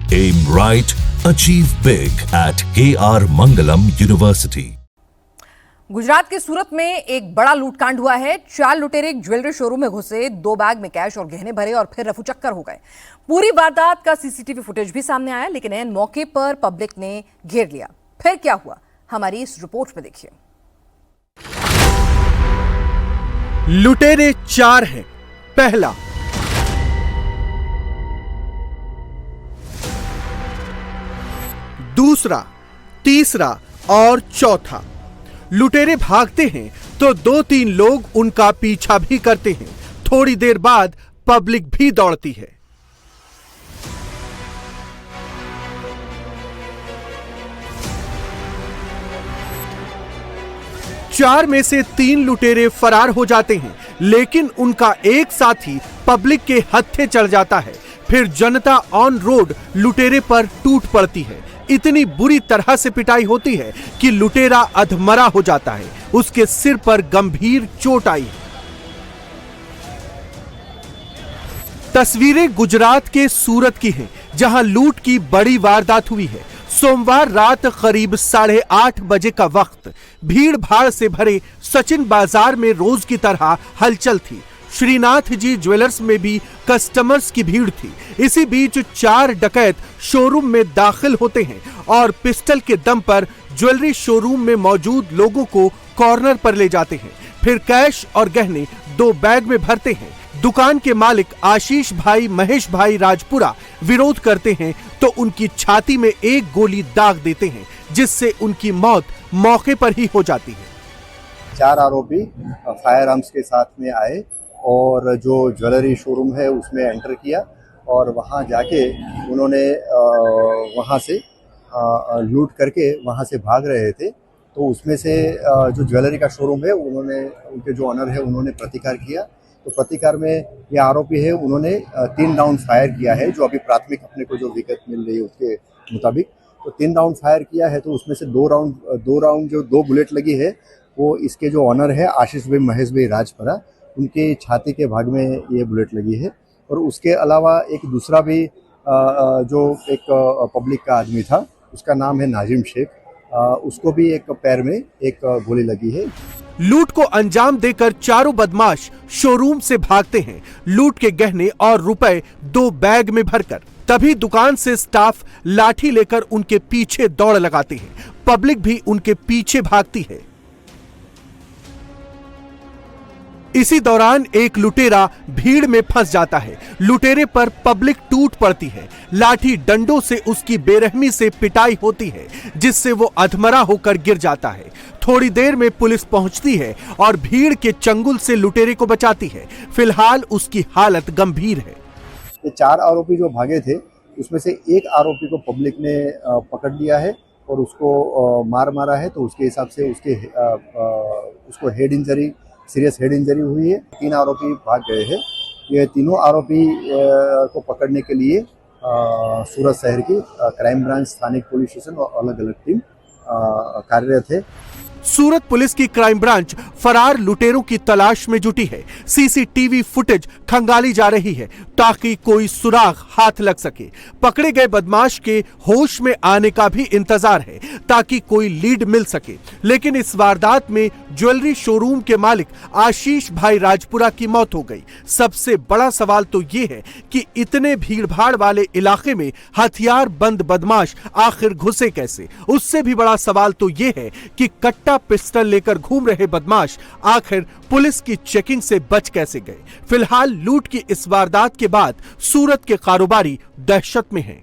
Aim right, achieve big at KR Mangalam University. Gujarat के सूरत में एक बड़ा लूटकांड हुआ है। 4 लुटेरे एक ज्वेलरी शोरूम में घुसे, 2 बैग में कैश और गहने भरे और फिर रफूचक्कर हो गए। पूरी वारदात का सीसीटीवी फुटेज भी सामने आया, लेकिन ऐन मौके पर पब्लिक ने घेर लिया। फिर क्या हुआ, हमारी इस रिपोर्ट में देखिए। लुटेरे 4 हैं। पहला, दूसरा, तीसरा और चौथा। लुटेरे भागते हैं तो 2-3 लोग उनका पीछा भी करते हैं। थोड़ी देर बाद पब्लिक भी दौड़ती है। चार में से 3 लुटेरे फरार हो जाते हैं, लेकिन उनका एक साथी पब्लिक के हत्थे चढ़ जाता है। फिर जनता ऑन रोड लुटेरे पर टूट पड़ती है। इतनी बुरी तरह से पिटाई होती है कि लुटेरा अधमरा हो जाता है। उसके सिर पर गंभीर चोट आई है। तस्वीरें गुजरात के सूरत की हैं, जहां लूट की बड़ी वारदात हुई है। सोमवार रात करीब 8:30 बजे का वक्त। भीड़ भाड़ से भरे सचिन बाजार में रोज की तरह हलचल थी। श्रीनाथ जी ज्वेलर्स में भी कस्टमर्स की भीड़ थी। इसी बीच 4 डकैत शोरूम में दाखिल होते हैं और पिस्टल के दम पर ज्वेलरी शोरूम में मौजूद लोगों को कॉर्नर पर ले जाते हैं। फिर कैश और गहने 2 बैग में भरते हैं। दुकान के मालिक आशीष भाई महेश भाई राजपुरा विरोध करते हैं तो उनकी छाती में एक गोली दाग देते हैं, जिससे उनकी मौत मौके पर ही हो जाती है। 4 आरोपी फायर आर्म्स के साथ में आए और जो ज्वेलरी शोरूम है उसमें एंटर किया और वहां जाके उन्होंने वहां से लूट करके वहां से भाग रहे थे। तो उसमें से जो ज्वेलरी का शोरूम है उन्होंने, उनके जो ऑनर है उन्होंने प्रतिकार किया। तो प्रतिकार में ये आरोपी है उन्होंने 3 राउंड फायर किया है, जो अभी प्राथमिक अपने को जो विगत मिल रही है उसके मुताबिक। तो 3 राउंड फायर किया है, तो उसमें से 2 राउंड जो 2 बुलेट लगी है वो इसके जो ऑनर है आशीष भाई महेश भाई राजपुरा, उनके छाती के भाग में ये बुलेट लगी है। और उसके अलावा एक दूसरा भी जो एक पब्लिक का आदमी था, उसका नाम है नाजिम शेख, उसको भी एक पैर में एक गोली लगी है। लूट को अंजाम देकर चारों बदमाश शोरूम से भागते हैं, लूट के गहने और रुपए 2 बैग में भरकर। तभी दुकान से स्टाफ लाठी लेकर उनके पीछे दौड़ लगाते हैं। पब्लिक भी उनके पीछे भागती है। इसी दौरान एक लुटेरा भीड़ में फंस जाता है। लुटेरे पर पब्लिक टूट पड़ती है। लाठी डंडों से उसकी बेरहमी से पिटाई होती है, जिससे वो अधमरा होकर गिर जाता है। थोड़ी देर में पुलिस पहुंचती है और भीड़ के चंगुल से लुटेरे को बचाती है। फिलहाल उसकी हालत गंभीर है। ये 4 आरोपी जो भागे थे उसमें से एक आरोपी को पब्लिक ने पकड़ लिया है और उसको मारा है। तो उसके हिसाब से उसको head injury, serious head injury हुई है। 3 आरोपी भाग गए हैं। ये तीनों आरोपी को पकड़ने के लिए सूरत शहर की क्राइम ब्रांच, स्थानिक पुलिस स्टेशन और अलग अलग टीम कार्यरत है। सूरत पुलिस की क्राइम ब्रांच फरार लुटेरों की तलाश में जुटी है। सीसीटीवी फुटेज खंगाली जा रही है ताकि कोई सुराग हाथ लग सके। पकड़े गए बदमाश के होश में आने का भी इंतजार है ताकि कोई लीड मिल सके। लेकिन इस वारदात में ज्वेलरी शोरूम के मालिक आशीष भाई राजपुरा की मौत हो गई। सबसे बड़ा सवाल तो ये है कि इतने भीड़भाड़ वाले इलाके में हथियार बंद बदमाश आखिर घुसे कैसे। उससे भी बड़ा सवाल तो ये है कि कट्टा पिस्टल लेकर घूम रहे बदमाश आखिर पुलिस की चेकिंग से बच कैसे गए। फिलहाल लूट की इस वारदात के बाद सूरत के कारोबारी दहशत में हैं।